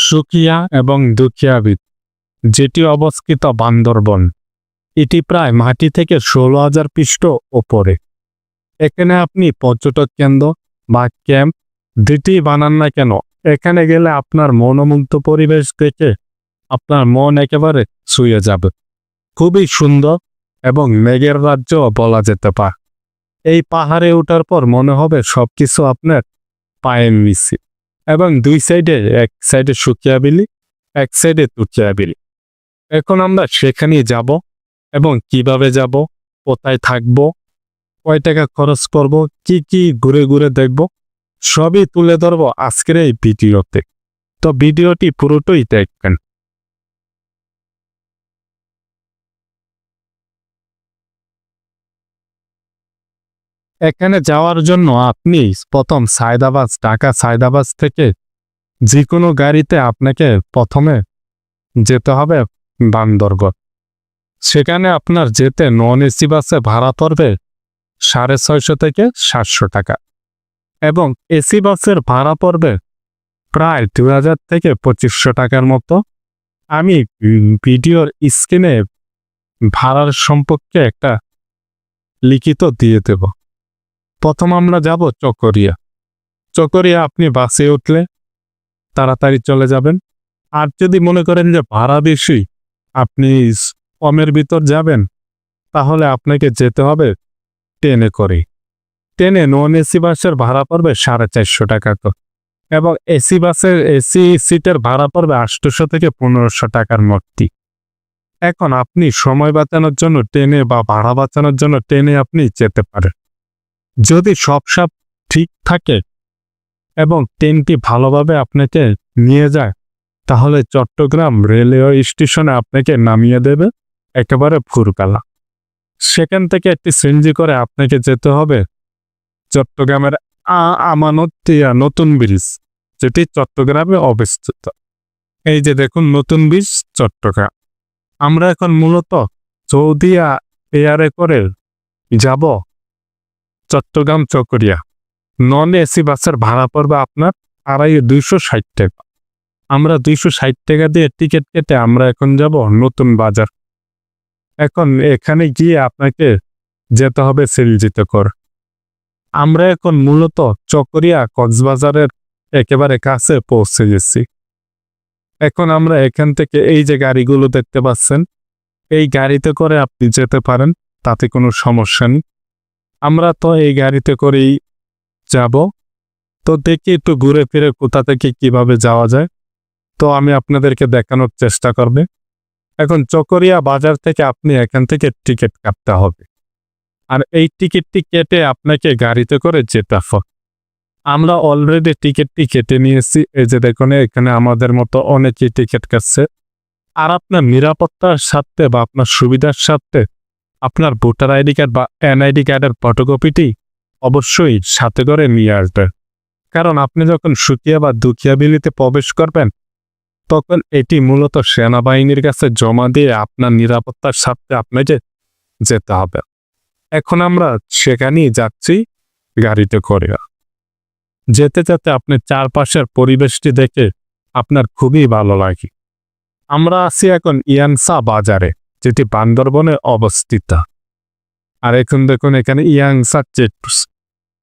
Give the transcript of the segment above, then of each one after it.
সুকিয়া এবং দুকিয়াবিদ, যেটি অবস্থিত বান্দরবন। এটি প্রায় মাটি থেকে 16,000 পৃষ্ঠ ওপরে। এখানে আপনি পর্যটক কেন্দ্র বা ক্যাম্প যেটি বানান না কেন, এখানে গেলে আপনার মনোমুগ্ধ পরিবেশ দেখে আপনার মন একেবারে ছুঁয়ে যাবে। খুবই সুন্দর এবং মেঘের রাজ্য বলা যেতে পারে। এই পাহাড়ে ওঠার পর মনে হবে সবকিছু আপনার পায়ের নিচে, এবং দুই সাইডে, এক সাইডে সুকিয়াবিলি, এক সাইডে তুকিয়াবিলি। এখন আমরা সেখানেই যাব এবং কিভাবে যাব, কোথায় থাকব, কয় টাকা খরচ করব, কি কি ঘুরে ঘুরে দেখব, সবই তুলে ধরব আজকের এই ভিডিওতে। তো ভিডিওটি পুরোটাই দেখবেন। এখানে যাওয়ার জন্য আপনি প্রথম ঢাকা সায়দাবাদ থেকে যে কোনো গাড়িতে আপনাকে প্রথমে যেতে হবে বান্দরবন। সেখানে আপনার যেতে নন এসি বাসে ভাড়া পড়বে 650 থেকে 700 টাকা, এবং এসি বাসের ভাড়া পড়বে প্রায় 2000 থেকে 2500 টাকার মতো। আমি ভিডিওর স্ক্রিনে ভাড়ার সম্পর্কে একটা লিখিত দিয়ে দেব। প্রথম আমরা যাব চকরিয়া। আপনি বাসে উঠলে তাড়াতাড়ি চলে যাবেন। আর যদি মনে করেন যে ভাড়া বেশি, আপনি কমের ভিতর যাবেন, তাহলে আপনাকে যেতে হবে ট্রেনে নন এসি বাসের ভাড়া পড়বে 450 টাকা তো, এবং এসি বাসের এসি সিটের ভাড়া পড়বে 800 থেকে 1500 টাকার মধ্যে। এখন আপনি সময় বাঁচানোর জন্য ট্রেনে বা ভাড়া বাঁচানোর জন্য ট্রেনে আপনি যেতে পারেন। যদি সব ঠিক থাকে এবং ট্রেনটি ভালোভাবে আপনাকে নিয়ে যায়, তাহলে চট্টগ্রাম রেলওয়ে স্টেশনে আপনাকে নামিয়ে দেবে একেবারে ফুরকালা। সেখান থেকে একটি সিএনজি করে আপনাকে যেতে হবে চট্টগ্রামের নতুন ব্রিজ, যেটি চট্টগ্রামে অবস্থিত। এই যে দেখুন নতুন ব্রিজ চট্টগ্রাম। আমরা এখন মূলত চৌদিয়া এয়ারে করে যাব চট্টগ্রাম চকরিয়া। নন এসি বাসের ভাড়া পড়বে আপনার 260 টাকা। আমরা 260 টাকা দিয়ে টিকিট কেটে আমরা এখন যাব নতুন বাজার। এখন এখানে গিয়ে আপনাকে যেতে হবে সিএনজিতে করে। আমরা এখন মূলত চকরিয়া কক্সবাজারের একেবারে কাছে পৌঁছে গেছি। এখন আমরা এখান থেকে এই যে গাড়িগুলো দেখতে পাচ্ছেন, এই গাড়িতে করে আপনি যেতে পারেন, তাতে কোনো সমস্যা নেই। আমরা তো এই গাড়িতে করেই যাব। তো দেখি একটু ঘুরে ফিরে কোথা থেকে কিভাবে যাওয়া যায়, তো আমি আপনাদেরকে দেখানোর চেষ্টা করবে। এখন চকরিয়া বাজার থেকে আপনি এখান থেকে টিকিট কাটতে হবে, আর এই টিকিটটি কেটে আপনাকে গাড়িতে করে যেতে হবে। আমরা অলরেডি টিকিটটি কেটে নিয়েছি। এই যে দেখুন, এখানে আমাদের মতো অনেকেই টিকিট কাটছে। আর আপনার নিরাপত্তার স্বার্থে বা আপনার সুবিধার স্বার্থে আপনার ভোটার আইডি কার্ড বা এনআইডি কার্ডের ফটোকপিটি অবশ্যই সাথে করে নিয়ে আসবেন। কারণ আপনি যখন সুকিয়া বা দুকিয়াবিলিতে প্রবেশ করবেন, তখন এটি মূলত সেনাবাহিনীর কাছে জমা দিয়ে আপনার নিরাপত্তার স্বার্থে আপনাকে যেতে হবে। এখন আমরা সেখানেই যাচ্ছি গাড়িতে করে। যেতে যেতে আপনি চারপাশের পরিবেশটি দেখে আপনার খুবই ভালো লাগে। আমরা আছি এখন ইয়াংসা বাজারে, যেটি বান্দরবনে অবস্থিত। আর এখন দেখুন এখানে ইয়াংসা চেকপোস্ট।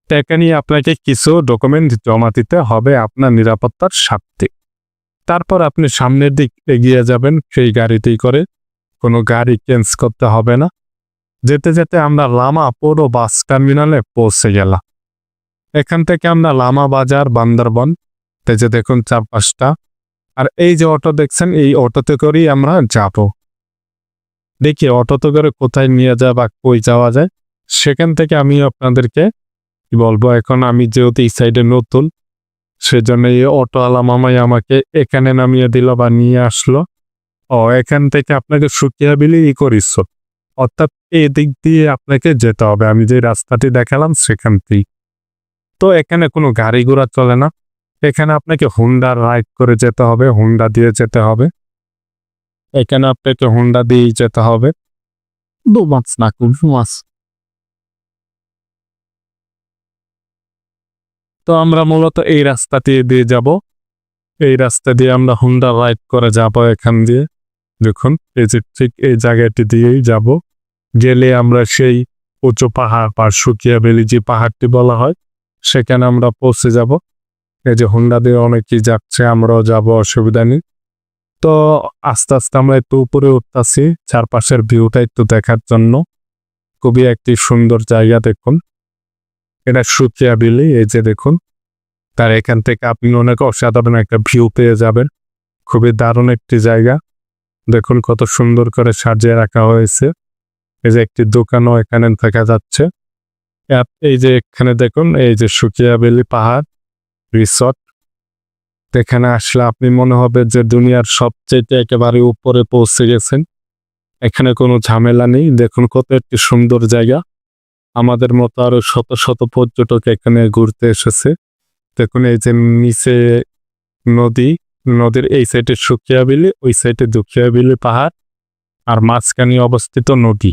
এখানে আপনাকে কিছু ডকুমেন্ট জমা দিতে হবে আপনার নিরাপত্তার স্বার্থে। তারপর আপনি সামনের দিক এগিয়ে যাবেন সেই গাড়িতেই করে, কোনো গাড়ি চেঞ্জ করতে হবে না। যেতে যেতে আমরা লামা পৌর বাস টার্মিনালে পৌঁছে গেলাম। এখান থেকে আমরা লামা বাজার বান্দরবন, এই যে দেখুন চারপাশটা। আর এই যে অটো দেখছেন, এই অটোতে করেই আমরা যাব। দেখি অটোতে করে কোথায় নিয়ে যায় বা কই যাওয়া যায়, সেখান থেকে আমি আপনাদেরকে বলবো। এখন আমি যেহেতু এই সাইডে নতুন, সেজন্য এই অটোওয়ালা মামাই আমাকে এখানে নামিয়ে দিল বা নিয়ে আসলো। এখান থেকে আপনাকে সুকিয়াবিলি করিস, অর্থাৎ এই দিক দিয়ে আপনাকে যেতে হবে। আমি যে রাস্তাটি দেখালাম সেখান থেকে। তো এখানে কোনো গাড়ি ঘোড়া চলে না, এখানে আপনাকে হুন্ডা রাইড করে যেতে হবে, হুন্ডা দিয়ে যেতে হবে। এখানে আপনাকে হুন্ডা দিয়ে যেতে হবে। তো আমরা মূলত এই রাস্তাটি দিয়ে যাব। এই রাস্তা দিয়ে আমরা হুন্ডা রাইড করে যাব এখান দিয়ে। দেখুন এই যে ঠিক এই জায়গাটি দিয়েই যাব। গেলে আমরা সেই উঁচু পাহাড় বা সুকিয়া ভ্যালি যে পাহাড়টি বলা হয় সেখানে আমরা পৌঁছে যাব। এই যে হুন্ডা দিয়ে অনেকেই যাচ্ছে, আমরাও যাব, অসুবিধা নেই। তো আস্তে আস্তে আমরা একটু উপরে উঠতেছি চারপাশের ভিউটা একটু দেখার জন্য। খুবই একটি সুন্দর জায়গা দেখুন, এটা সুকিয়া ভ্যালি। এই যে দেখুন, তার এখান থেকে আপনি অনেক অসাধারণ একটা ভিউ পেয়ে যাবেন। খুবই দারুণ একটি জায়গা। দেখুন কত সুন্দর করে সাজিয়ে রাখা হয়েছে। এই যে একটি দোকানও এখানে দেখা যাচ্ছে। এই যে এখানে দেখুন, এই যে সুকিয়া ভ্যালি পাহাড় রিসর্ট। এখানে আসলে আপনি মনে হবে যে দুনিয়ার সবচেয়ে একেবারে উপরে পৌঁছে গেছেন। এখানে কোনো ঝামেলা নেই। দেখুন কত একটি সুন্দর জায়গা। আমাদের মতো আরো শত শত পর্যটক এখানে ঘুরতে এসেছে। দেখুন এই যে নিচে নদী, নদীর এই সাইডে সুকিয়া ভ্যালি, ওই সাইডে দুখিয়া ভ্যালি পাহাড়, আর মাঝখানে অবস্থিত নদী।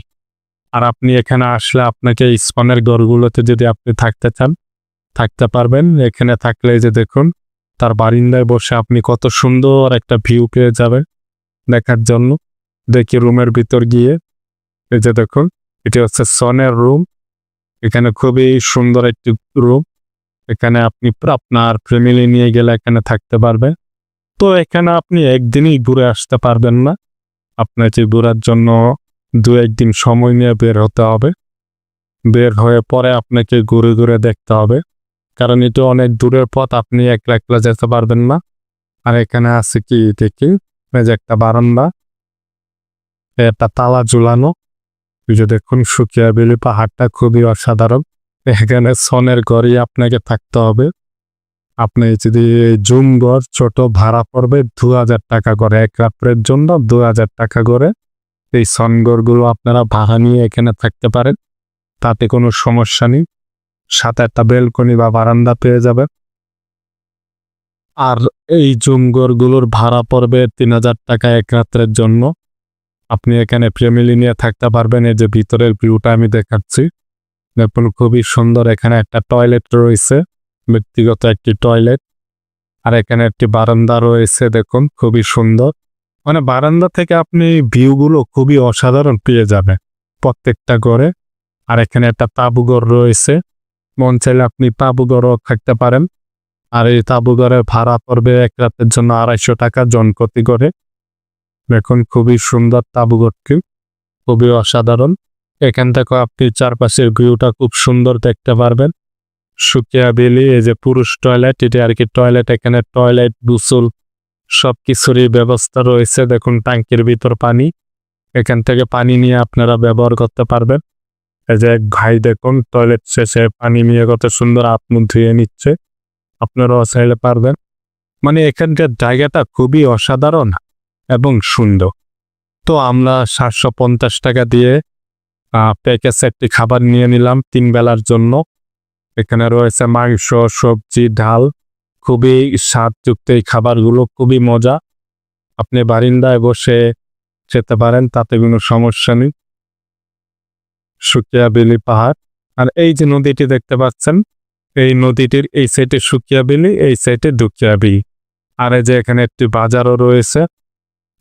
আর আপনি এখানে আসলে আপনাকে ইস্কনের ঘরগুলোতে যদি আপনি থাকতে চান থাকতে পারবেন। এখানে থাকলে যে দেখুন তার বারিন্দায় বসে আপনি কত সুন্দর একটা ভিউ পেয়ে যাবেন দেখার জন্য। দেখি রুমের ভিতর গিয়ে, এই যে দেখুন এটি হচ্ছে সনের রুম। এখানে খুবই সুন্দর একটি রুম। এখানে আপনি আপনার ফ্যামিলি নিয়ে গেলে এখানে থাকতে পারবেন। তো এখানে আপনি একদিনই ঘুরে আসতে পারবেন না, আপনাকে ঘোরার জন্য 2-1 দিন সময় নিয়ে বের হতে হবে। বের হয়ে পরে আপনাকে ঘুরে ঘুরে দেখতে হবে, কারণ এটা অনেক দূরের পথ, আপনি একলা একলা যেতে পারবেন না। আর এখানে আছে কি দেখি, এই যে একটা বারান্দা, একটা তালা ঝুলানো। এই যে দেখুন সুকিয়া ভ্যালি পাহাড়টা খুবই অসাধারণ। এখানে সনের ঘরই আপনাকে থাকতে হবে। আপনি যদি জুম ঘর ছোট ভাড়া পড়বে 2000 টাকা করে, এক রাত্রের জন্য 2000 টাকা করে। এই সনগরগুলো আপনারা ভাড়া নিয়ে এখানে থাকতে পারেন, তাতে কোনো সমস্যা নেই। সাথে একটা বেলকনি বা বারান্দা পেয়ে যাবে। আর এই জুমঘরগুলোর ভাড়া পড়বে 3000 টাকা এক রাত্রের জন্য। আপনি এখানে ফ্যামিলি নিয়ে থাকতে পারবেন। এই যে ভিতরের ভিউটা আমি দেখাচ্ছি, দেখুন খুবই সুন্দর। এখানে একটা টয়লেট রয়েছে, ব্যক্তিগত একটি টয়লেট। আর এখানে একটি বারান্দা রয়েছে, দেখুন খুবই সুন্দর। মানে বারান্দা থেকে আপনি ভিউগুলো খুবই অসাধারণ পেয়ে যাবেন প্রত্যেকটা ঘরে। আর এখানে একটা তাঁবুঘর রয়েছে, মন চাইলে আপনি তাঁবুঘরও থাকতে পারেন। আর এই তাঁবুঘরের ভাড়া পড়বে এক রাতের জন্য 250 টাকা জনপ্রতি করে। দেখুন খুবই সুন্দর তাঁবুঘরটি, খুবই অসাধারণ। এখান থেকে আপনি চারপাশের ভিউটা খুব সুন্দর দেখতে পারবেন। সুকিয়া ভ্যালি, এই যে পুরুষ টয়লেট, এটি আর কি টয়লেট। এখানে টয়লেট, গোসল সবকিছুরই ব্যবস্থা রয়েছে। দেখুন ট্যাঙ্কির ভিতর পানি, এখান থেকে পানি নিয়ে আপনারা ব্যবহার করতে পারবেন। এই যে এক ভাই দেখুন টয়লেট শেষে পানি নিয়ে কত সুন্দর হাত মুখ ধুয়ে নিচ্ছে, আপনারাও চাইলে পারবেন। মানে এখানকার জায়গাটা খুবই অসাধারণ এবং সুন্দর। তো আমরা 750 টাকা দিয়ে প্যাকেজ একটি খাবার নিয়ে নিলাম 3 বেলার জন্য। এখানে রয়েছে মাংস, সবজি, ডাল, খুবই স্বাদযুক্ত এই খাবারগুলো, খুবই মজা। আপনি বারিন্দায় বসে খেতে পারেন, তাতে কোনো সমস্যা নেই। সুকিয়া ভ্যালি পাহাড়, আর এই যে নদীটি দেখতে পাচ্ছেন, এই নদীটির এই সাইডে সুকিয়া ভ্যালি, এই সাইডে দুখিয়া ভ্যালি। আর এই যে এখানে একটি বাজারও রয়েছে,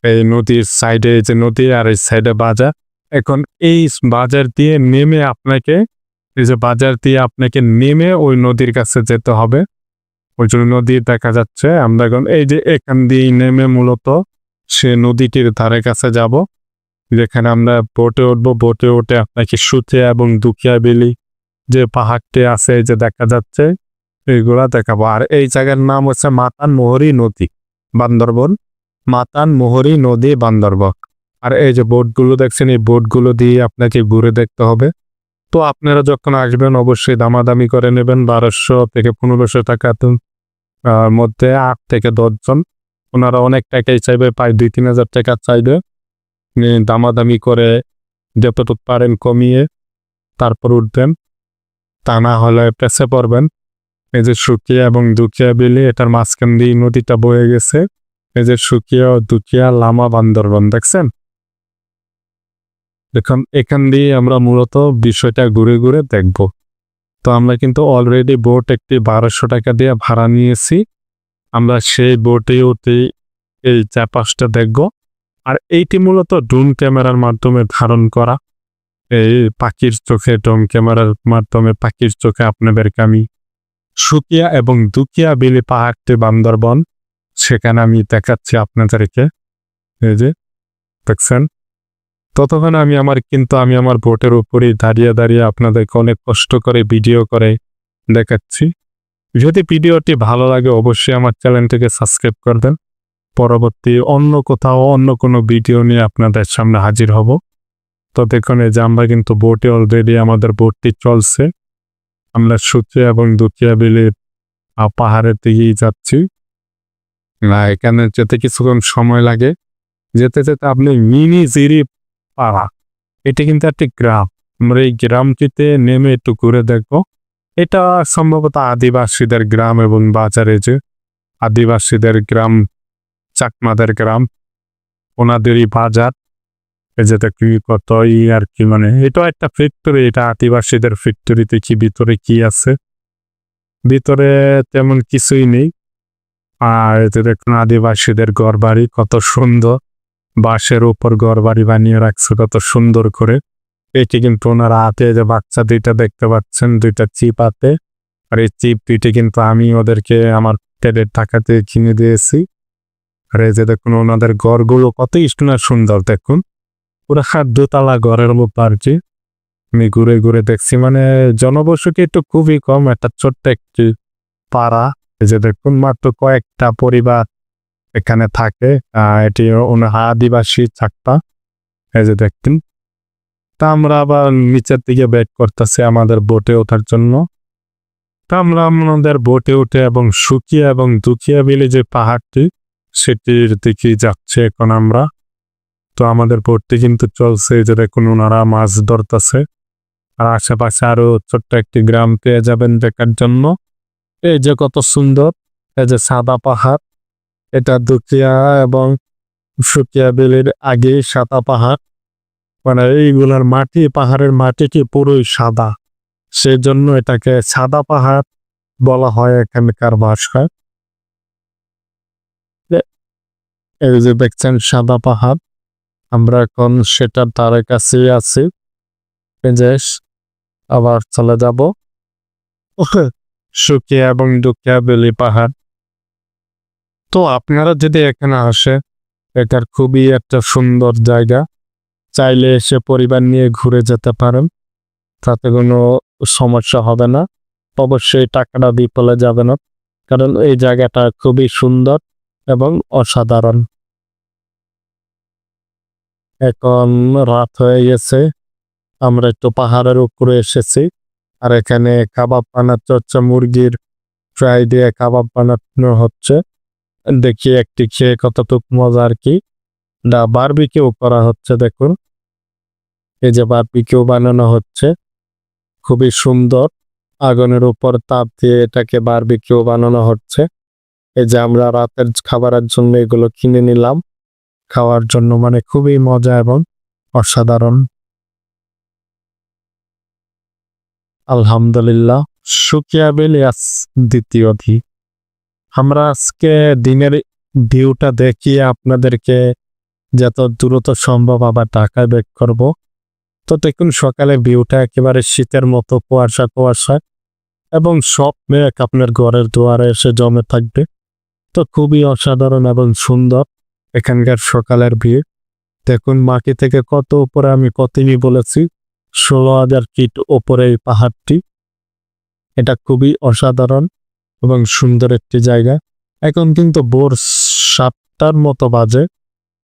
এই নদীর সাইডে এই যে নদী আর এই সাইডে বাজার। এখন এই বাজার দিয়ে নেমে আপনাকে, এই যে বাজার দিয়ে আপনাকে নেমে ওই নদীর কাছে যেতে হবে। ওই জন্য নদী দেখা যাচ্ছে। আমরা এখন এই যে এখান দিয়ে নেমে মূলত সে নদীটির ধারে কাছে যাব, যেখানে আমরা বোটে উঠবো। বোটে উঠে আপনাকে সুকিয়া এবং দুখিয়া ভ্যালি যে পাহাড়টি আছে এই যে দেখা যাচ্ছে, এইগুলা দেখাবো। আর এই জায়গার নাম হচ্ছে মাতান মোহরী নদী, বান্দরবন। মাতান মোহরী নদী, বান্দরবন। আর এই যে বোটগুলো দেখছেন, এই বোটগুলো দিয়ে আপনাকে ঘুরে দেখতে হবে। তো আপনারা যখন আসবেন অবশ্যই দামাদামি করে নেবেন। 1200 থেকে 1500 টাকা মধ্যে 8 থেকে 10 জন। ওনারা অনেক টাকাই চাইবে, প্রায় 2-3 হাজার টাকা চাইবে। দামাদামি করে যতটুকু পারেন কমিয়ে তারপর উঠবেন, তা না হলে পেছে পড়বেন। এই যে সুকিয়া এবং দুখিয়া ভ্যালি, এটার মাঝখান দিয়ে নদীটা বয়ে গেছে। এই যে সুকিয়া ও দুখিয়া, লামা, বান্দরবন দেখছেন। দেখুন এখান দিয়ে আমরা মূলত বিষয়টা ঘুরে ঘুরে দেখব। তো আমরা কিন্তু অলরেডি বোট একটি 1200 টাকা দিয়ে ভাড়া নিয়েছি। আমরা সেই বোটে উঠে এই চারপাশটা দেখব। আর এইটি মূলত ড্রোন ক্যামেরার মাধ্যমে ধারণ করা। এই পাখির চোখে ড্রোন ক্যামেরার মাধ্যমে পাখির চোখে আপনাদেরকে আমি সুকিয়া এবং দুকিয়া বিলি পাহাড়টি বান্দরবন সেখানে আমি দেখাচ্ছি আপনাদেরকে। এই যে দেখছেন, ততক্ষণ আমি আমার বোটের উপরেই দাঁড়িয়ে দাঁড়িয়ে আপনাদেরকে অনেক কষ্ট করে ভিডিও করে দেখাচ্ছি। যদি ভিডিওটি ভালো লাগে অবশ্যই আমার চ্যানেলটিকে সাবস্ক্রাইব করবেন। পরবর্তী অন্য কোথাও অন্য কোনো ভিডিও নিয়ে আপনাদের সামনে হাজির হব। তো দেখুন এই যে আমরা কিন্তু বোটে অলরেডি আমাদের বোটটি চলছে। আমরা সুকিয়া এবং দুকিয়া বিলির পাহাড়ের দিকেই যাচ্ছি। এখানে যেতে কিছুক্ষণ সময় লাগে। যেতে যেতে আপনি মিনি জিরি পাড়া, এটি কিন্তু একটি গ্রাম। আমরা এই গ্রামটিতে নেমে একটু ঘুরে দেখবো। এটা সম্ভবত আদিবাসীদের গ্রাম এবং বাজারে যে আদিবাসীদের গ্রাম, চাকমাদের গ্রাম, ওনাদেরই বাজার। এই যে দেখি কত আর কি, মানে এটা একটা ফ্যাক্টরি। এটা আদিবাসীদের ফ্যাক্টরিতে কি ভিতরে কি আছে? ভিতরে তেমন কিছুই নেই। আর এতে দেখুন আদিবাসীদের ঘর বাড়ি কত সুন্দর, বাঁশের উপর ঘর বাড়ি বানিয়ে রাখছে কত সুন্দর করে। এটি কিন্তু ওনারা হাতে যে বাচ্চা দুইটা দেখতে পাচ্ছেন, দুইটা চিপ হাতে। আর এই চিপ দুইটি কিন্তু আমি ওদেরকে আমার পেটের টাকাতে কিনে দিয়েছি। আর এই যে দেখুন ওনাদের ঘরগুলো কত সুন্দর, দেখুন পুরো দোতলা ঘরের মতো আর কি। আমি ঘুরে ঘুরে দেখছি, মানে জনবসতি একটু খুবই কম, একটা ছোট্ট একটি পাড়া। এই যে দেখুন মাত্র কয়েকটা পরিবার এখানে থাকে। এটি আদিবাসী চাকমা। এই যে দেখতেন। তা আমরা আবার নিচের দিকে ব্যাক করতেছি আমাদের বোটে ওঠার জন্য। তা আমরা আমাদের বোটে উঠে এবং সুকিয়া এবং দুকিয়া বিলে যে পাহাড়টি সেটির দিকে যাচ্ছে এখন আমরা। তো আমাদের বোটটি কিন্তু চলছে, যে দেখুন ওনারা মাছ ধরতেছে। আর আশেপাশে আরো ছোট্ট একটি গ্রাম পেয়ে যাবেন দেখার জন্য। এই যে কত সুন্দর, এই যে সাদা পাহাড়, এটা দুকিয়া এবং সুকিয়া বিলের আগে সাদা পাহাড়। মানে এইগুলার মাটি, পাহাড়ের মাটিটি পুরোই সাদা, সেই জন্য এটাকে সাদা পাহাড় বলা হয় এখানকার ভাষায়। এই যে দেখছেন সাদা পাহাড়, আমরা এখন সেটার ধারে কাছে আছি। আবার চলে যাব সুকিয়া এবং দুকিয়া বেলি পাহাড়। তো আপনারা যদি এখানে আসে, এটার খুবই একটা সুন্দর জায়গা। চাইলে এসে পরিবার নিয়ে ঘুরে যেতে পারেন, তাতে কোনো সমস্যা হবে না। অবশ্যই টাকাটা বিফলে যাবে না, কারণ এই জায়গাটা খুবই সুন্দর এবং অসাধারণ। এখন রাত হয়ে গেছে, আমরা একটু পাহাড়ের উপরে এসেছি। আর এখানে কাবাব বানাতে হচ্ছে, মুরগির ফ্রাই দিয়ে কাবাব বানানো হচ্ছে। দেখি একটি খেয়ে কতটুকু মজা আর কি। বারবিকিউ করা হচ্ছে, দেখুন এই যে বারবিকিউ বানানো হচ্ছে, খুবই সুন্দর। আগুনের উপর তাপ দিয়ে এটাকে বারবিকিউ বানানো হচ্ছে। এই যে আমরা রাতের খাবারের জন্য এগুলো কিনে নিলাম খাওয়ার জন্য, মানে খুবই মজা এবং অসাধারণ। আলহামদুলিল্লাহ, সুকিয়া বিলি দ্বিতীয় দিন। আমরা আজকে দিনের ভিউটা দেখিয়ে আপনাদেরকে যত দ্রুত সম্ভব আবার ঢাকায় ব্যাক করব। তো দেখুন সকালে ভিউটা একেবারে শীতের মতো, কুয়াশা কুয়াশা এবং সব মেঘ আপনার ঘরের দুয়ারে এসে জমে থাকবে। তো খুবই অসাধারণ এবং সুন্দর এখানকার সকালের ভিউ। দেখুন মাটি থেকে কত উপরে, আমি কতই বলেছি 16,000 ফিট ওপরে এই পাহাড়টি। এটা খুবই অসাধারণ এবং সুন্দর একটি জায়গা। এখন কিন্তু ভোর 7টার মতো বাজে।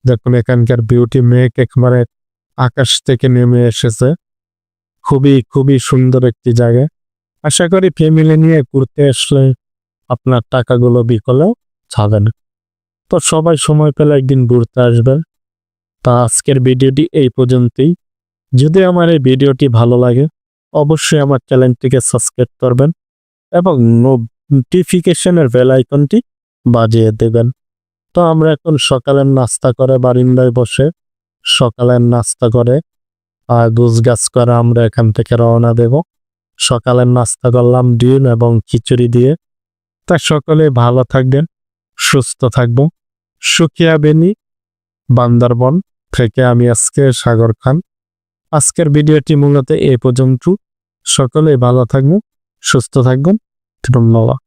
দেখুন এখানকার বিউটি, মেঘ একেবারে আকাশ থেকে নেমে এসেছে। খুবই খুবই সুন্দর একটি জায়গা। আশা করি ফ্যামিলি নিয়ে ঘুরতে আসলে আপনার টাকাগুলো বিকলেও যাবে না। তো সবাই সময় পেলে একদিন ঘুরতে আসবেন। তা আজকের ভিডিওটি এই পর্যন্তই। যদি আমার এই ভিডিওটি ভালো লাগে অবশ্যই আমার চ্যানেলটিকে সাবস্ক্রাইব করবেন এবং নোটিফিকেশনের বেল আইকনটি বাজিয়ে দেবেন। তো আমরা এখন সকালের নাস্তা করে বারিন্দায় বসে সকালের নাস্তা করে গুছগাছ করে আমরা এখান থেকে রওনা দেব। সকালের নাস্তা করলাম ডিম এবং খিচুড়ি দিয়ে। তা সকলে ভালো থাকবেন, সুস্থ থাকবো। সুখিয়া বেনি, বান্দরবন থেকে আমি আজকে সাগর খান। আজকের ভিডিওটি মূলত এ পর্যন্ত। সকলে ভালো থাকবেন, সুস্থ থাকবেন। ধন্যবাদ।